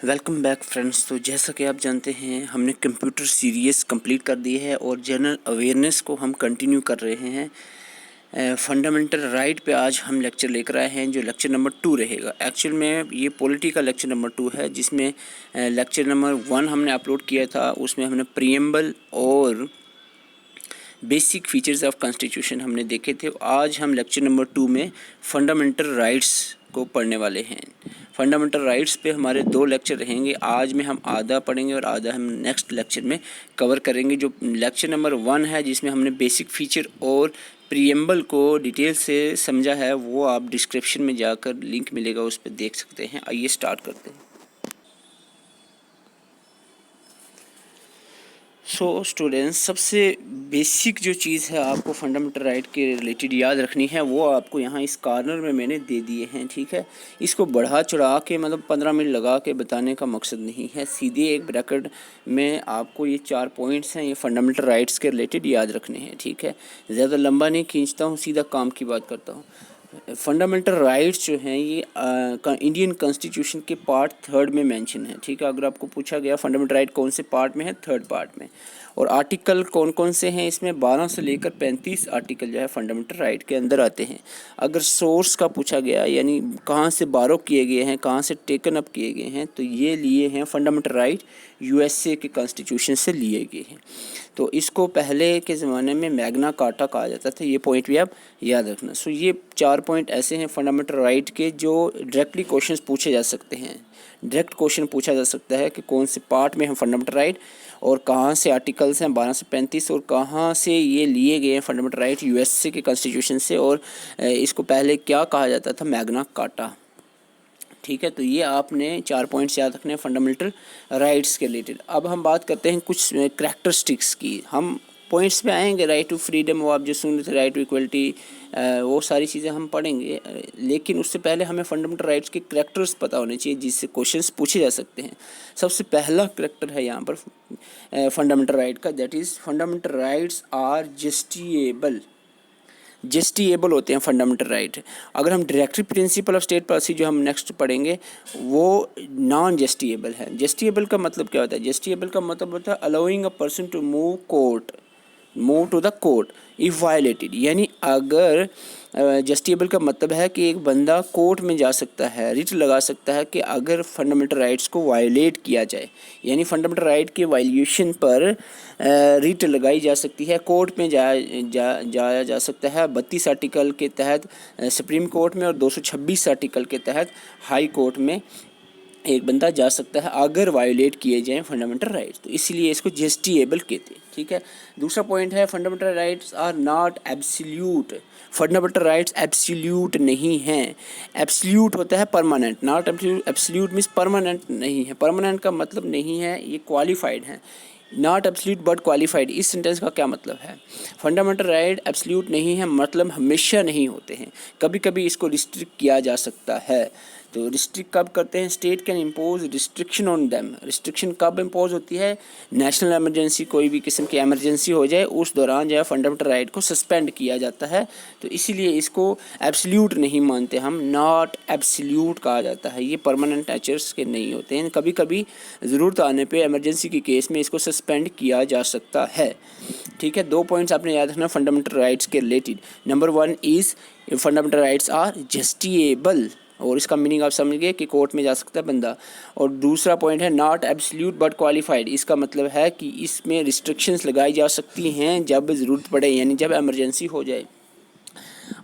Welcome back friends. तो जैसा कि आप जानते हैं हमने कंप्यूटर सीरीज़ कंप्लीट कर दी है और जनरल अवेयरनेस को हम कंटिन्यू कर रहे हैं। फंडामेंटल राइट पे आज हम लेक्चर लेकर आए हैं जो लेक्चर नंबर 2 रहेगा। एक्चुअल में ये पॉलिटी का लेक्चर नंबर 2 है, जिसमें लेक्चर नंबर 1 हमने अपलोड किया था, उसमें हमने प्रीएम्बल और बेसिक फीचर्स ऑफ कॉन्स्टिट्यूशन हमने देखे थे। आज हम लेक्चर नंबर 2 में फंडामेंटल राइट्स को पढ़ने वाले हैं। फंडामेंटल राइट्स पे हमारे 2 लेक्चर रहेंगे। आज में हम आधा पढ़ेंगे और आधा हम नेक्स्ट लेक्चर में कवर करेंगे। जो लेक्चर नंबर 1 है जिसमें हमने बेसिक फीचर और प्रीएम्बल को डिटेल से समझा है, वो आप डिस्क्रिप्शन में जाकर लिंक मिलेगा, उस पर देख सकते हैं। आइए स्टार्ट करते हैं। स्टूडेंट्स, सबसे बेसिक जो चीज़ है आपको फंडामेंटल राइट के रिलेटेड याद रखनी है, वो आपको यहाँ इस कॉर्नर में मैंने दे दिए हैं। ठीक है, इसको बढ़ा चढ़ा के मतलब 15 मिनट लगा के बताने का मकसद नहीं है। सीधे एक ब्रैकेट में आपको ये 4 पॉइंट्स हैं, ये फंडामेंटल राइट्स के रिलेटेड याद रखने हैं। ठीक है, ज़्यादा लंबा नहीं खींचता हूँ, सीधा काम की बात करता हूँ। फंडामेंटल राइट्स जो हैं ये इंडियन कॉन्स्टिट्यूशन के पार्ट 3 में मेंशन है। ठीक है, अगर आपको पूछा गया फंडामेंटल राइट कौन से पार्ट में है, 3rd पार्ट में। और आर्टिकल कौन कौन से हैं इसमें, 12 से लेकर 35 आर्टिकल जो है फंडामेंटल राइट के अंदर आते हैं। अगर सोर्स का पूछा गया, यानी कहाँ से बारो किए गए हैं, कहाँ से टेकन अप किए गए हैं, तो ये लिए हैं फंडामेंटल राइट यूएसए के कॉन्स्टिट्यूशन से लिए गए हैं। तो इसको पहले के ज़माने में मैग्ना कार्टा कहा जाता था। ये पॉइंट भी आप याद रखना। ये 4 पॉइंट ऐसे हैं फंडामेंटल राइट के जो डायरेक्टली क्वेश्चंस पूछे जा सकते हैं। डायरेक्ट क्वेश्चन पूछा जा सकता है कि कौन से पार्ट में हैं फंडामेंटल राइट और कहाँ से आर्टिकल्स हैं 12 से 35 और कहाँ से ये लिए गए हैं फंडामेंटल राइट यूएसए के कॉन्स्टिट्यूशन से, और इसको पहले क्या कहा जाता था, मैग्ना कार्टा। ठीक है, तो ये आपने 4 पॉइंट्स याद रखने हैं फंडामेंटल राइट्स के रिलेटेड। अब हम बात करते हैं कुछ करैक्टरिस्टिक्स की। हम पॉइंट्स पे आएंगे, राइट टू फ्रीडम, वो आप जो सुन रहे थे, राइट टू इक्वलिटी, वो सारी चीज़ें हम पढ़ेंगे। लेकिन उससे पहले हमें फंडामेंटल राइट्स के करैक्टर्स पता होने चाहिए जिससे क्वेश्चंस पूछे जा सकते हैं। सबसे पहला करैक्टर है यहाँ पर फंडामेंटल राइट का, that is fundamental rights are justiciable. Justiciable होते हैं फंडामेंटल राइट। अगर हम directory principle of state policy जो हम नेक्स्ट पढ़ेंगे, वो नॉन जस्टिएबल है। जस्टिएबल का मतलब क्या होता है? जस्टिएबल का मतलब होता है allowing a person to move to the court if violated. यानी अगर जस्टिएबल का मतलब है कि एक बंदा कोर्ट में जा सकता है, रिट लगा सकता है कि अगर फंडामेंटल राइट्स को वायलेट किया जाए, यानी फंडामेंटल राइट के वायलेशन पर रिट लगाई जा सकती है, कोर्ट में जाया जा सकता है। 32 आर्टिकल के तहत सुप्रीम कोर्ट में और 226 आर्टिकल के तहत हाई कोर्ट में एक बंदा जा सकता है अगर वायोलेट किए जाएं फंडामेंटल राइट्स। तो इसलिए इसको जस्टिएबल कहते हैं। ठीक है, दूसरा पॉइंट है fundamental rights are not absolute. Fundamental rights absolute नहीं हैं। एब्सोल्यूट होता है permanent, not absolute means permanent नहीं है। परमानेंट का मतलब नहीं है, ये क्वालिफाइड है। नॉट एब्सोल्यूट बट क्वालिफाइड, इस सेंटेंस का क्या मतलब है? फंडामेंटल राइट एब्सोल्यूट नहीं है, मतलब हमेशा नहीं होते हैं, कभी कभी इसको रिस्ट्रिक्ट किया जा सकता है। तो रिस्ट्रिक्ट कब करते हैं? State can impose restriction on them. Restriction कब इम्पोज होती है? नेशनल इमरजेंसी, कोई भी किस्म की इमरजेंसी हो जाए, उस दौरान जो है फंडामेंटल राइट को सस्पेंड किया जाता है। तो इसीलिए इसको एब्सोल्यूट नहीं मानते हम, नॉट एब्सोल्यूट कहा जाता है। ये परमानेंट नेचर्स के नहीं होते हैं, कभी कभी ज़रूरत आने पे इमरजेंसी के केस में इसको सस्पेंड किया जा सकता है। ठीक है, 2 पॉइंट्स आपने याद रखना फंडामेंटल राइट्स के related. Number 1 is fundamental rights are justiciable, और इसका मीनिंग आप समझ गए कि कोर्ट में जा सकता है बंदा। और दूसरा पॉइंट है नॉट एब्सोल्यूट बट क्वालिफाइड। इसका मतलब है कि इसमें रिस्ट्रिक्शंस लगाई जा सकती हैं जब ज़रूरत पड़े, यानी जब इमरजेंसी हो जाए।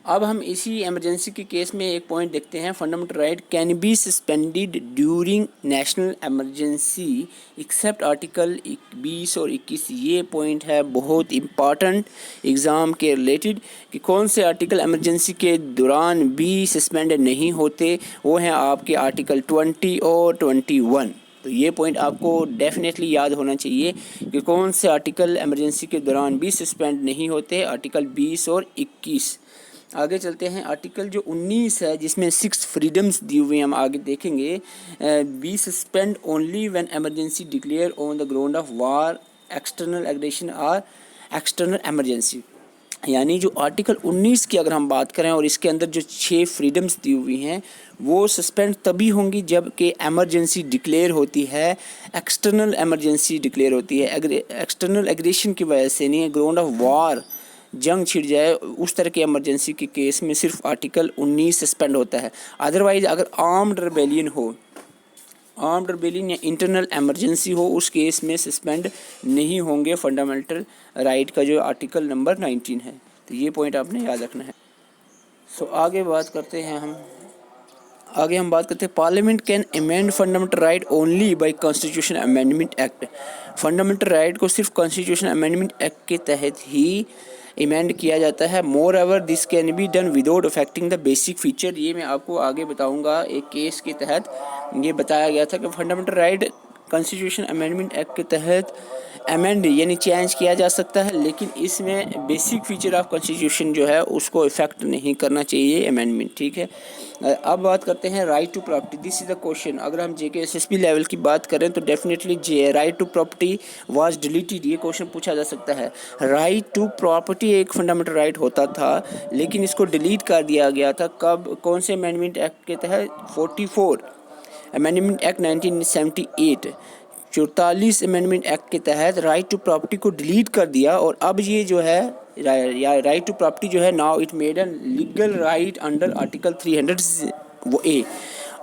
अब हम इसी इमरजेंसी के केस में एक पॉइंट देखते हैं, fundamental right can be suspended during national emergency except article 20 और 21। ये पॉइंट है बहुत इम्पॉर्टेंट एग्ज़ाम के रिलेटेड कि कौन से आर्टिकल इमरजेंसी के दौरान भी सस्पेंडेड नहीं होते। वो हैं आपके आर्टिकल 20 और 21। तो ये पॉइंट आपको डेफिनेटली याद होना चाहिए कि कौन से आर्टिकल इमरजेंसी के दौरान भी सस्पेंड नहीं होते, आर्टिकल 20 और 21। आगे चलते हैं, आर्टिकल जो 19 है जिसमें 6 फ्रीडम्स दी हुई हैं, हम आगे देखेंगे। Be suspend only when emergency declare on the ground of war, external aggression और एक्सटर्नल इमरजेंसी। यानी जो आर्टिकल 19 की अगर हम बात करें और इसके अंदर जो 6 फ्रीडम्स दी हुई हैं वो सस्पेंड तभी होंगी जब कि एमरजेंसी डिक्लेयर होती है, एक्सटर्नल एमरजेंसी डिक्लेयर होती है, एक्सटर्नल एग्रेशन की वजह से नहीं, ग्राउंड ऑफ वॉर, जंग छिड़ जाए, उस तरह की एमरजेंसी के केस में सिर्फ आर्टिकल 19 सस्पेंड होता है। अदरवाइज़ अगर आर्म्ड रिबेलियन हो, आर्म्ड रिबेलियन या इंटरनल एमरजेंसी हो, उस केस में सस्पेंड नहीं होंगे फंडामेंटल राइट का जो आर्टिकल नंबर 19 है। तो ये पॉइंट आपने याद रखना है। आगे हम बात करते हैं parliament can amend fundamental right only by constitution amendment act. Fundamental right को सिर्फ कॉन्स्टिट्यूशन अमेंडमेंट एक्ट के तहत ही अमेंड किया जाता है। Moreover this can be done without affecting the basic feature. ये मैं आपको आगे बताऊंगा, एक केस के तहत ये बताया गया था कि fundamental right constitution amendment act के तहत अमेंड यानी चेंज किया जा सकता है, लेकिन इसमें बेसिक फीचर ऑफ कॉन्स्टिट्यूशन जो है उसको इफेक्ट नहीं करना चाहिए अमेंडमेंट, ठीक है। अब बात करते हैं right to property. This is the question. अगर हम JK-SSB लेवल की बात करें तो definitely right to property was deleted, ये क्वेश्चन पूछा जा सकता है। राइट टू प्रॉपर्टी एक फंडामेंटल राइट होता था, लेकिन इसको डिलीट कर दिया गया था। कब, कौन से अमेंडमेंट एक्ट के तहत? 44 अमेंडमेंट एक्ट 1978, 44 अमेंडमेंट एक्ट के तहत राइट टू प्रॉपर्टी को डिलीट कर दिया। और अब ये जो है राइट टू प्रॉपर्टी जो है now it made a legal right under article 300A।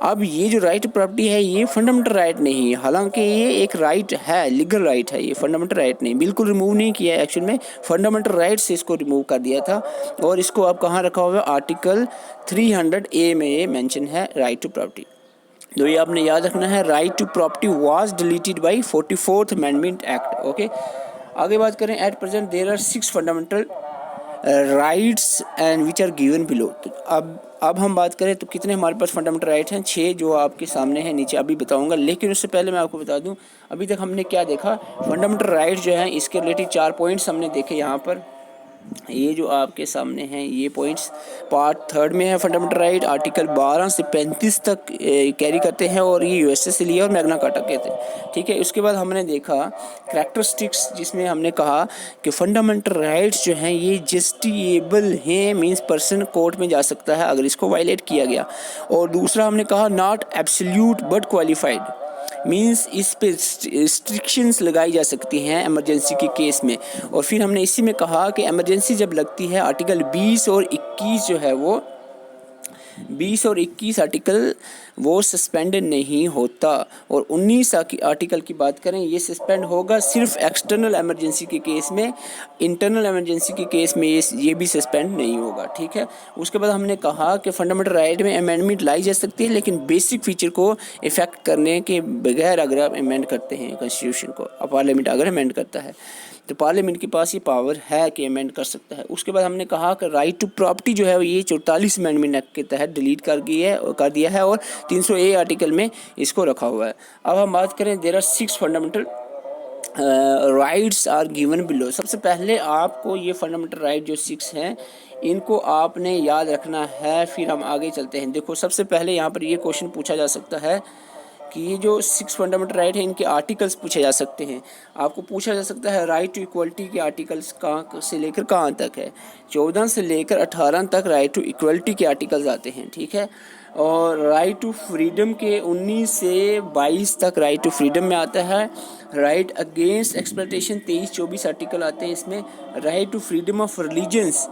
अब ये जो राइट टू प्रॉपर्टी है ये फंडामेंटल राइट नहीं है, हालांकि ये एक राइट है, लीगल राइट है, ये फंडामेंटल राइट नहीं, बिल्कुल रिमूव नहीं किया है। एक्चुअल में फंडामेंटल राइट से इसको रिमूव कर दिया था और इसको अब कहाँ रखा हुआ है? आर्टिकल 300A में ये मेंशन है राइट टू प्रॉपर्टी। तो ये आपने याद रखना है, right to property was deleted by 44th amendment act. Okay, आगे बात करें। At present there are 6 fundamental rights and which are given below. तो अब हम बात करें तो कितने हमारे पास फंडामेंटल राइट हैं? 6, जो आपके सामने हैं नीचे अभी बताऊंगा। लेकिन उससे पहले मैं आपको बता दूं अभी तक हमने क्या देखा। फंडामेंटल राइट जो है इसके रिलेटेड 4 पॉइंट्स हमने देखे यहाँ पर। ये जो आपके सामने हैं ये पॉइंट्स पार्ट 3 में है। फंडामेंटल राइट आर्टिकल 12 से 35 तक कैरी करते हैं और ये USA से लिया और मैग्ना कार्टा के थे, ठीक है। उसके बाद हमने देखा कैरेक्टरिस्टिक्स, जिसमें हमने कहा कि फंडामेंटल राइट्स जो हैं ये जस्टिएबल हैं, मींस पर्सन कोर्ट में जा सकता है अगर इसको वायलेट किया गया। और दूसरा हमने कहा not absolute but qualified, means इस पे रिस्ट्रिक्शंस लगाई जा सकती हैं इमरजेंसी के केस में। और फिर हमने इसी में कहा कि इमरजेंसी जब लगती है आर्टिकल 20 और 21 जो है वो 20 और 21 आर्टिकल वो सस्पेंड नहीं होता। और 19 आर्टिकल की बात करें ये सस्पेंड होगा सिर्फ एक्सटर्नल इमरजेंसी के केस में, इंटरनल इमरजेंसी के केस में ये भी सस्पेंड नहीं होगा, ठीक है। उसके बाद हमने कहा कि फंडामेंटल राइट में अमेंडमेंट लाई जा सकती है, लेकिन बेसिक फीचर को इफेक्ट करने के बगैर अगर आप अमेंड करते हैं कॉन्स्टिट्यूशन को, पार्लियामेंट अगर अमेंड करता है तो पार्लियामेंट के पास ये पावर है कि अमेंड कर सकता है। उसके बाद हमने कहा कि राइट टू प्रॉपर्टी जो है ये 44 अमेंडमेंट एक्ट के तहत डिलीट कर दिया है और 300A आर्टिकल में इसको रखा हुआ है। अब हम बात करें there are 6 fundamental rights are given below. सबसे पहले आपको ये फंडामेंटल राइट जो 6 हैं इनको आपने याद रखना है, फिर हम आगे चलते हैं। देखो सबसे पहले यहाँ पर ये क्वेश्चन पूछा जा सकता है कि ये जो 6 फंडामेंटल राइट है इनके आर्टिकल्स पूछे जा सकते हैं। आपको पूछा जा सकता है राइट टू इक्वलिटी के आर्टिकल्स कहाँ से लेकर कहाँ तक है। 14 से लेकर 18 तक राइट टू इक्वलिटी के आर्टिकल्स आते हैं, ठीक है। और राइट टू फ्रीडम के 19 से 22 तक राइट टू फ्रीडम में आता है। राइट अगेंस्ट एक्सप्लॉयटेशन 23-24 आर्टिकल आते हैं इसमें। Right to freedom of religions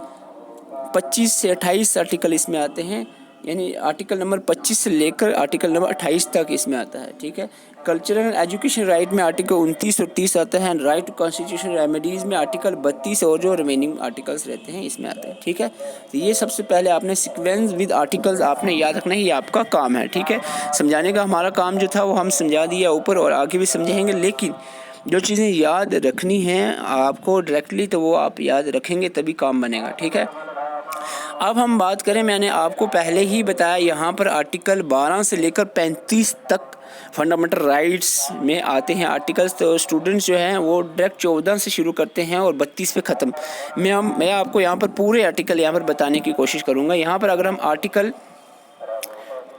25 से 28 आर्टिकल इसमें आते हैं, यानी आर्टिकल नंबर 25 से लेकर आर्टिकल नंबर 28 तक इसमें आता है, ठीक है। कल्चरल एजुकेशन राइट में आर्टिकल 29 और 30 आता है। राइट टू कॉन्स्टिट्यूशन रेमेडीज़ में आर्टिकल 32 और जो रिमेनिंग आर्टिकल्स रहते हैं इसमें आते हैं, ठीक है। तो ये सबसे पहले आपने सीक्वेंस विद आर्टिकल्स आपने याद रखना है, ये आपका काम है, ठीक है। समझाने का हमारा काम जो था वो हम समझा दिया ऊपर और आगे भी समझाएंगे, लेकिन जो चीज़ें याद रखनी हैं आपको डायरेक्टली तो वो आप याद रखेंगे तभी काम बनेगा, ठीक है। अब हम बात करें, मैंने आपको पहले ही बताया यहाँ पर आर्टिकल 12 से लेकर 35 तक फंडामेंटल राइट्स में आते हैं आर्टिकल्स। तो स्टूडेंट्स जो हैं वो डायरेक्ट 14 से शुरू करते हैं और 32 पे ख़त्म। मैं आपको यहाँ पर पूरे आर्टिकल यहाँ पर बताने की कोशिश करूँगा। यहाँ पर अगर हम आर्टिकल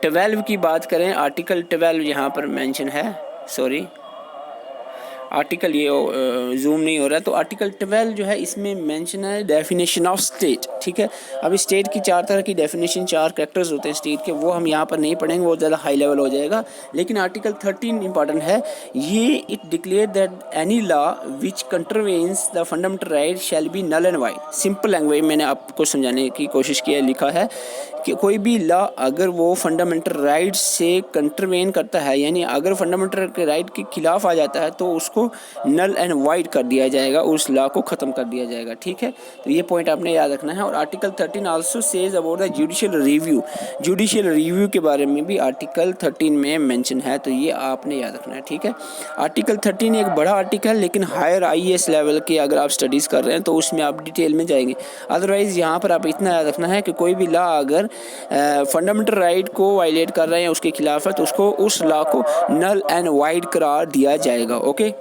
12 की बात करें, आर्टिकल 12 यहाँ पर मेंशन है, सॉरी आर्टिकल ये जूम नहीं हो रहा है। तो आर्टिकल 12 जो है इसमें मेंशन है डेफिनेशन ऑफ स्टेट, ठीक है। अब स्टेट की 4 तरह की डेफिनेशन, 4 कैरेक्टर्स होते हैं स्टेट के, वो हम यहाँ पर नहीं पढ़ेंगे, वो ज़्यादा हाई लेवल हो जाएगा। लेकिन आर्टिकल 13 इंपॉर्टेंट है, ये it declare that any law which contravenes the fundamental right shall be null and void. Simple language मैंने आपको समझाने की कोशिश की है, लिखा है कि कोई भी लॉ अगर वो फंडामेंटल राइट से कंट्रवेन करता है, यानी अगर फंडामेंटल के राइट के खिलाफ आ जाता है, तो उसको नल एंड वाइड कर दिया जाएगा, उस लॉ को ख़त्म कर दिया जाएगा, ठीक है। तो ये पॉइंट आपने याद रखना है। और article 13 also says about the judicial review, judicial review के बारे में भी आर्टिकल 13 में मेंशन है, तो ये आपने याद रखना है, ठीक है। आर्टिकल 13 एक बड़ा आर्टिकल, लेकिन हायर IAS लेवल के अगर आप स्टडीज़ कर रहे हैं तो उसमें आप डिटेल में जाएंगे। अदरवाइज़ यहाँ पर आप इतना याद रखना है कि कोई भी लॉ अगर फंडामेंटल राइट को वायलेट कर रहे हैं, उसके खिलाफ है, तो उसको उस लॉ को नल एंड वाइड करार दिया जाएगा। ओके,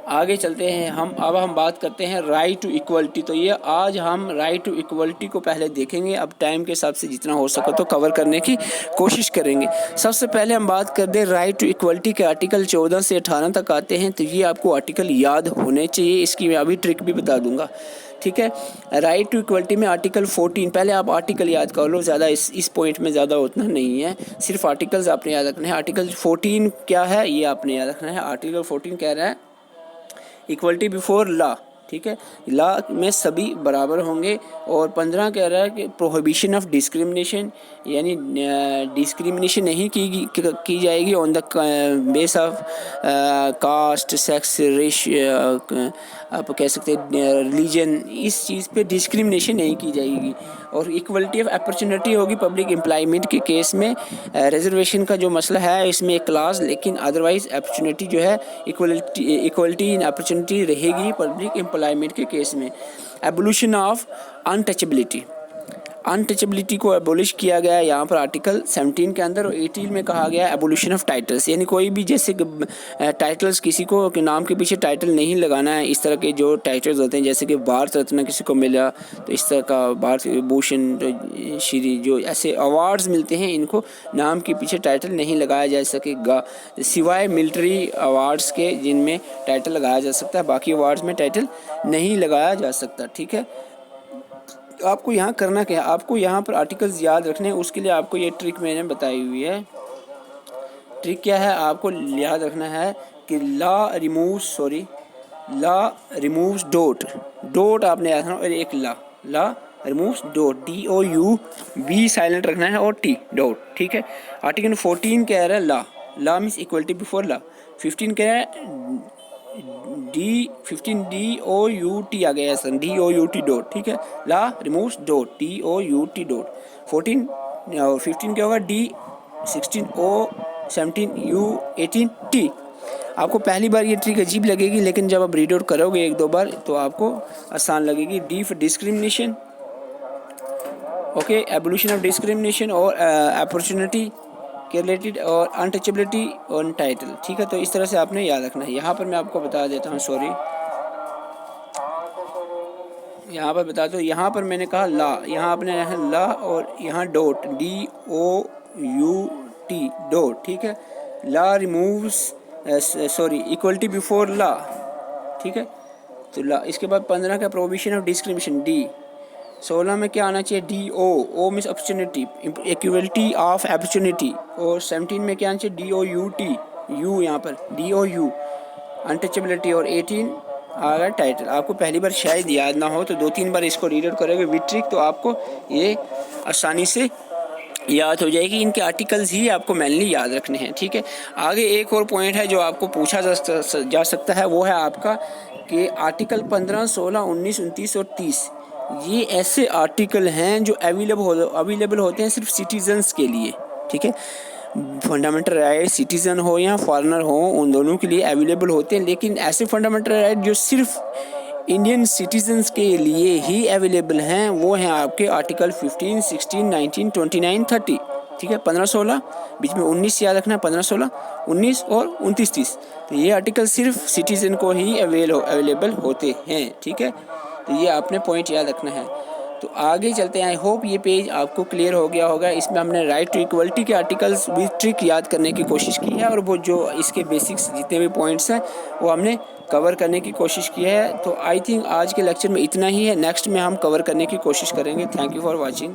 आगे चलते हैं हम। अब हम बात करते हैं राइट टू इक्वलिटी। तो ये आज हम राइट टू इक्वलिटी को पहले देखेंगे, अब टाइम के हिसाब से जितना हो सके तो कवर करने की कोशिश करेंगे। सबसे पहले हम बात कर दें राइट टू इक्वलिटी के, आर्टिकल 14 से 18 तक आते हैं। तो ये आपको आर्टिकल याद होने चाहिए, इसकी मैं अभी ट्रिक भी बता दूंगा, ठीक है। राइट टू इक्वलिटी में आर्टिकल 14, पहले आप आर्टिकल याद कर लो, ज़्यादा इस पॉइंट में ज़्यादा उतना नहीं है, सिर्फ आर्टिकल्स आपने याद रखना है। आर्टिकल 14 क्या है ये आपने याद रखना है। आर्टिकल 14 कह रहा है इक्वलिटी बिफोर लॉ, ठीक है, लॉ में सभी बराबर होंगे। और 15 कह रहा है कि प्रोहिबिशन ऑफ डिस्क्रिमिनेशन, यानी डिस्क्रिमिनेशन नहीं की जाएगी on the base of caste, sex, race, आप कह सकते हैं रिलीजन, इस चीज़ पे डिस्क्रिमिनेशन नहीं की जाएगी। और इक्वलिटी ऑफ अपॉर्चुनिटी होगी पब्लिक एम्प्लॉयमेंट के केस में। रिजर्वेशन का जो मसला है इसमें एक क्लास, लेकिन अदरवाइज अपॉर्चुनिटी जो है इक्वलिटी इन अपॉर्चुनिटी रहेगी पब्लिक एम्प्लॉयमेंट के केस में। एबोल्यूशन ऑफ अनटचेबिलिटी, अनटचेबिलिटी को एबोलिश किया गया है यहाँ पर आर्टिकल 17 के अंदर। और 18 में कहा गया है एबोल्यूशन ऑफ टाइटल्स, यानी कोई भी जैसे टाइटल्स किसी को के नाम के पीछे टाइटल नहीं लगाना है। इस तरह के जो टाइटल्स होते हैं, जैसे कि भारत रत्न किसी को मिला तो इस तरह का भारत भूषण, श्री, जो ऐसे अवार्ड्स मिलते हैं, इनको नाम के पीछे टाइटल नहीं लगाया जा सकेगा, सिवाय मिलिट्री अवार्ड्स के जिनमें टाइटल लगाया जा सकता है, बाकी अवार्ड्स में टाइटल नहीं लगाया जा सकता, ठीक है। आपको यहाँ करना क्या है, आपको यहाँ पर आर्टिकल्स याद रखने हैं, उसके लिए आपको ये ट्रिक मैंने बताई हुई है। ट्रिक क्या है, आपको याद रखना है कि लॉ रिमूव्स डॉट आपने याद रखना, और एक law removes dot, DOUB silent रखना है, और T डॉट, ठीक है। आर्टिकल 14 कह रहा है law means equality before law. 15 कह रहा है D15 DOUT आ गया सर, DOUT डॉट, ठीक है। Law removes dot, DOUT dot. 14 और 15 क्या होगा, D16 O, 17 U, 18 T। आपको पहली बार ये ट्रिक अजीब लगेगी, लेकिन जब आप रीड आउट करोगे 1-2 बार तो आपको आसान लगेगी। D for discrimination, okay, abolition of discrimination और अपॉर्चुनिटी के रिलेटेड, और अनटचेबिलिटी और टाइटल, ठीक है। तो इस तरह से आपने याद रखना है। यहाँ पर मैं आपको बता देता हूँ, यहाँ पर बता दो, यहाँ पर मैंने कहा लॉ, यहाँ आपने लॉ और यहाँ डॉट, DOUT डॉट, ठीक है। Law removes equality before law, ठीक है। तो लॉ, इसके बाद 15 का प्रोहिबिशन ऑफ डिस्क्रिमिनेशन, D। 16 में क्या आना चाहिए, DO means opportunity, equality of opportunity. और 17 में क्या आना चाहिए, DOUT, U यहाँ पर DOU, अनटचेबिलिटी। और 18 आ गया टाइटल। आपको पहली बार शायद याद ना हो, तो 2-3 बार इसको रीड आउट करोगे विद ट्रिक, तो आपको ये आसानी से याद हो जाएगी। इनके आर्टिकल्स ही आपको मेनली याद रखने हैं, ठीक है। आगे एक और पॉइंट है जो आपको पूछा जा सकता है, वो है आपका कि आर्टिकल 15, 16, 19, 29 और 30 ये ऐसे आर्टिकल हैं जो अवेलेबल होते हैं सिर्फ सिटीजन्स के लिए, ठीक है। फंडामेंटल राइट सिटीज़न हो या फॉरेनर हो, उन दोनों के लिए अवेलेबल होते हैं। लेकिन ऐसे फंडामेंटल राइट जो सिर्फ इंडियन सिटीजन्स के लिए ही अवेलेबल हैं, वो हैं आपके आर्टिकल 15, 16, 19, 29, 30, ठीक है। 15, 16, बीच में 19 याद रखना है, 15, 16, 19 और 29, 30। तो ये आर्टिकल सिर्फ सिटीज़न को ही अवेलेबल होते हैं, ठीक है। तो ये आपने पॉइंट याद रखना है। तो आगे चलते हैं। आई होप ये पेज आपको क्लियर हो गया होगा। इसमें हमने राइट टू इक्वलिटी के आर्टिकल्स विद ट्रिक याद करने की कोशिश की है, और वो जो इसके बेसिक्स जितने भी पॉइंट्स हैं वो हमने कवर करने की कोशिश की है। तो आई थिंक आज के लेक्चर में इतना ही है। नेक्स्ट में हम कवर करने की कोशिश करेंगे। Thank you for watching.